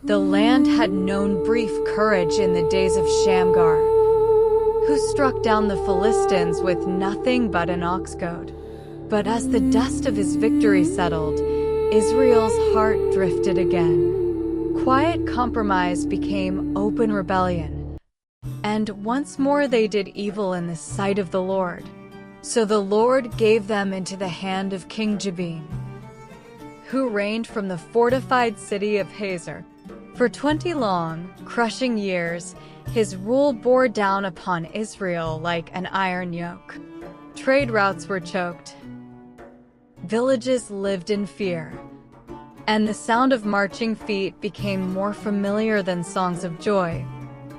The land had known brief courage in the days of Shamgar, who struck down the Philistines with nothing but an ox goad. But as the dust of his victory settled, Israel's heart drifted again. Quiet compromise became open rebellion, and once more they did evil in the sight of the Lord. So the Lord gave them into the hand of King Jabin, who reigned from the fortified city of Hazor. For 20 long, crushing years, his rule bore down upon Israel like an iron yoke. Trade routes were choked. Villages lived in fear, and the sound of marching feet became more familiar than songs of joy.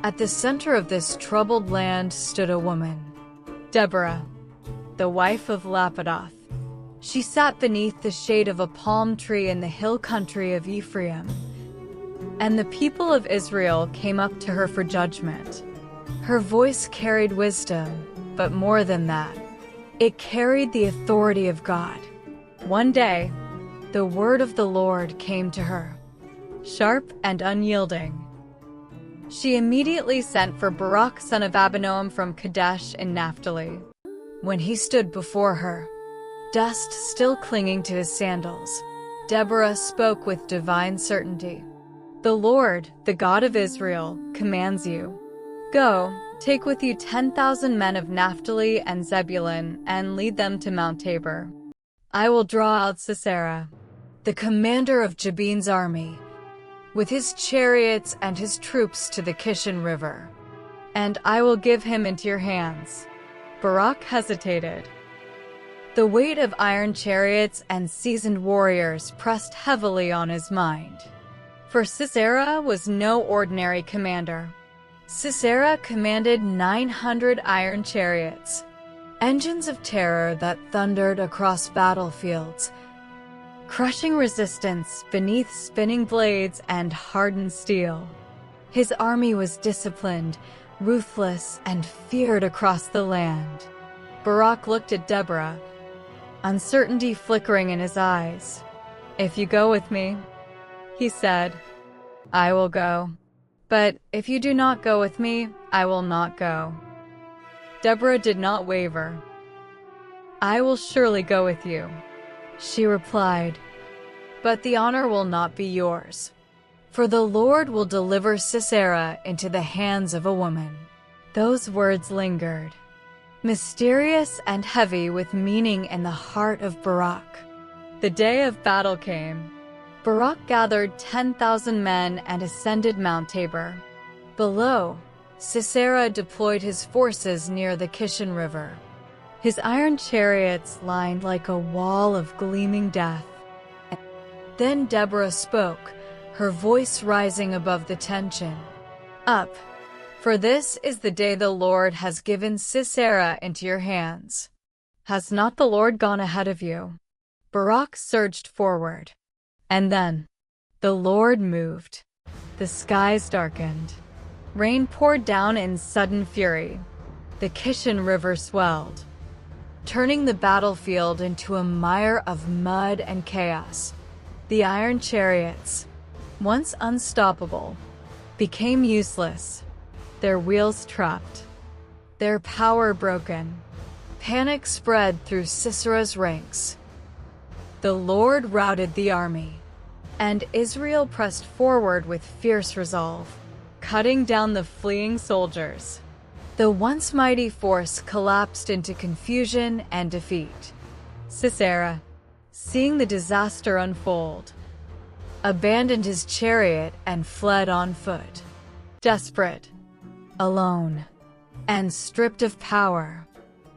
At the center of this troubled land stood a woman, Deborah, the wife of Lapidoth. She sat beneath the shade of a palm tree in the hill country of Ephraim, and the people of Israel came up to her for judgment. Her voice carried wisdom, but more than that, it carried the authority of God. One day, the word of the Lord came to her, sharp and unyielding. She immediately sent for Barak son of Abinoam from Kadesh in Naphtali. When he stood before her, dust still clinging to his sandals, Deborah spoke with divine certainty. The Lord, the God of Israel, commands you. Go, take with you 10,000 men of Naphtali and Zebulun, and lead them to Mount Tabor. I will draw out Sisera, the commander of Jabin's army, with his chariots and his troops to the Kishon River, and I will give him into your hands. Barak hesitated. The weight of iron chariots and seasoned warriors pressed heavily on his mind. For Sisera was no ordinary commander. Sisera commanded 900 iron chariots, engines of terror that thundered across battlefields, crushing resistance beneath spinning blades and hardened steel. His army was disciplined, ruthless, and feared across the land. Barak looked at Deborah, uncertainty flickering in his eyes. "If you go with me," he said, "I will go. But if you do not go with me, I will not go." Deborah did not waver. "I will surely go with you," she replied, "but the honor will not be yours. For the Lord will deliver Sisera into the hands of a woman." Those words lingered, mysterious and heavy with meaning in the heart of Barak. The day of battle came. Barak gathered 10,000 men and ascended Mount Tabor. Below, Sisera deployed his forces near the Kishon River, his iron chariots lined like a wall of gleaming death. Then Deborah spoke, her voice rising above the tension. "Up, for this is the day the Lord has given Sisera into your hands. Has not the Lord gone ahead of you?" Barak surged forward. And then, the Lord moved. The skies darkened. Rain poured down in sudden fury. The Kishon River swelled, turning the battlefield into a mire of mud and chaos. The iron chariots, once unstoppable, became useless, their wheels trapped, their power broken. Panic spread through Sisera's ranks. The Lord routed the army, and Israel pressed forward with fierce resolve, cutting down the fleeing soldiers. The once mighty force collapsed into confusion and defeat. Sisera, seeing the disaster unfold, abandoned his chariot and fled on foot. Desperate, alone, and stripped of power,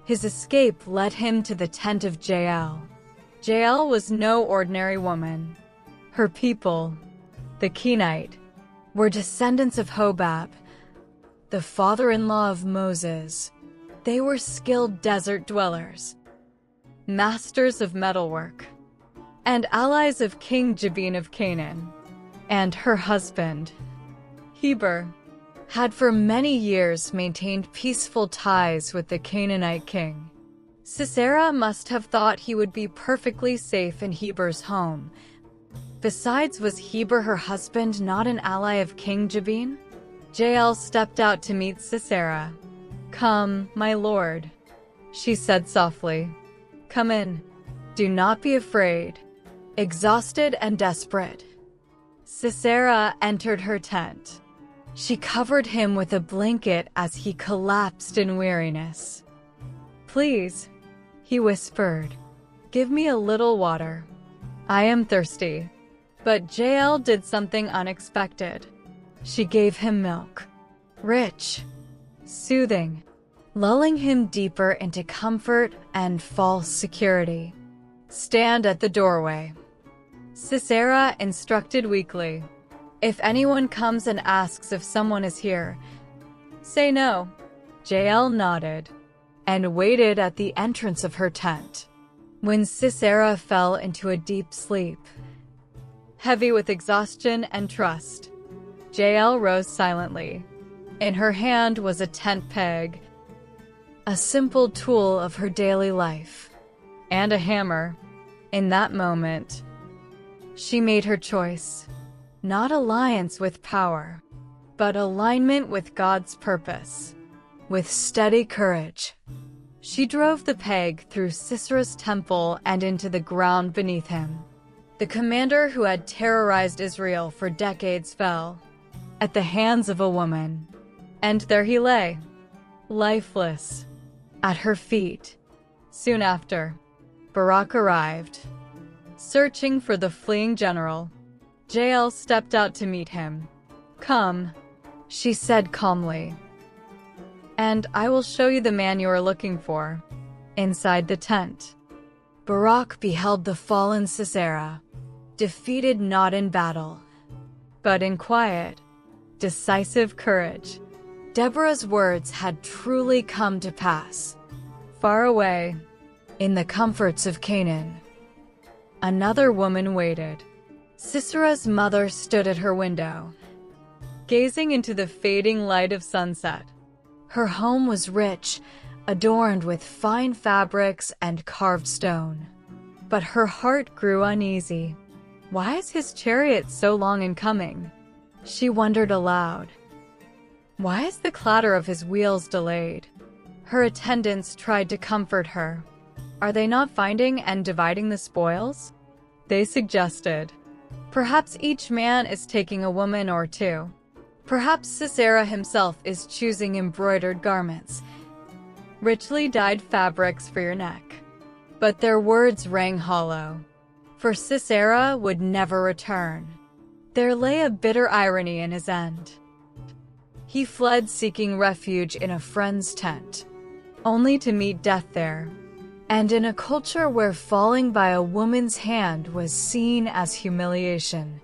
his escape led him to the tent of Jael. Jael was no ordinary woman. Her people, the Kenite, were descendants of Hobab, the father-in-law of Moses. They were skilled desert dwellers, masters of metalwork, and allies of King Jabin of Canaan. And her husband, Heber, had for many years maintained peaceful ties with the Canaanite king. Sisera must have thought he would be perfectly safe in Heber's home, Besides, was Heber, her husband, not an ally of King Jabin? Jael stepped out to meet Sisera. "Come, my lord," she said softly. "Come in. Do not be afraid." Exhausted and desperate, Sisera entered her tent. She covered him with a blanket as he collapsed in weariness. "Please," he whispered, "give me a little water. I am thirsty." But Jael did something unexpected. She gave him milk. Rich, soothing, lulling him deeper into comfort and false security. "Stand at the doorway," Sisera instructed weakly. "If anyone comes and asks if someone is here, say no." Jael nodded and waited at the entrance of her tent. When Sisera fell into a deep sleep, heavy with exhaustion and trust, Jael rose silently. In her hand was a tent peg, a simple tool of her daily life, and a hammer. In that moment, she made her choice. Not alliance with power, but alignment with God's purpose. With steady courage, she drove the peg through Sisera's temple and into the ground beneath him. The commander who had terrorized Israel for decades fell at the hands of a woman. And there he lay, lifeless, at her feet. Soon after, Barak arrived, searching for the fleeing general. Jael stepped out to meet him. "Come," she said calmly, "and I will show you the man you are looking for." Inside the tent, Barak beheld the fallen Sisera, defeated not in battle, but in quiet, decisive courage. Deborah's words had truly come to pass. Far away, in the comforts of Canaan, another woman waited. Sisera's mother stood at her window, gazing into the fading light of sunset. Her home was rich, adorned with fine fabrics and carved stone. But her heart grew uneasy. Why is his chariot so long in coming? She wondered aloud. Why is the clatter of his wheels delayed? Her attendants tried to comfort her. Are they not finding and dividing the spoils? They suggested. Perhaps each man is taking a woman or two. Perhaps Sisera himself is choosing embroidered garments, richly dyed fabrics for your neck. But their words rang hollow, for Sisera would never return. There lay a bitter irony in his end. He fled seeking refuge in a friend's tent, only to meet death there. And in a culture where falling by a woman's hand was seen as humiliation,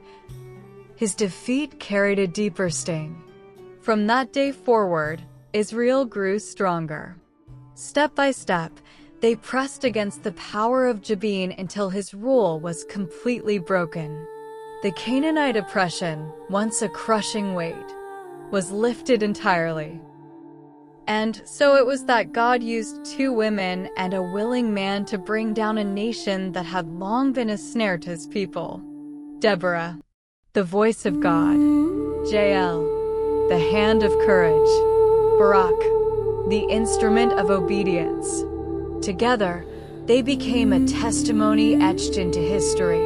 his defeat carried a deeper sting. From that day forward, Israel grew stronger. Step by step, they pressed against the power of Jabin until his rule was completely broken. The Canaanite oppression, once a crushing weight, was lifted entirely. And so it was that God used 2 women and a willing man to bring down a nation that had long been a snare to his people. Deborah, the voice of God; Jael, the hand of courage; Barak, the instrument of obedience. Together, they became a testimony etched into history.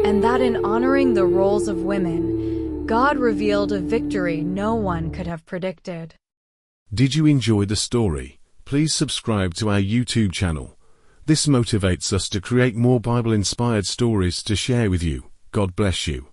And that in honoring the roles of women, God revealed a victory no one could have predicted. Did you enjoy the story? Please subscribe to our YouTube channel. This motivates us to create more Bible-inspired stories to share with you. God bless you.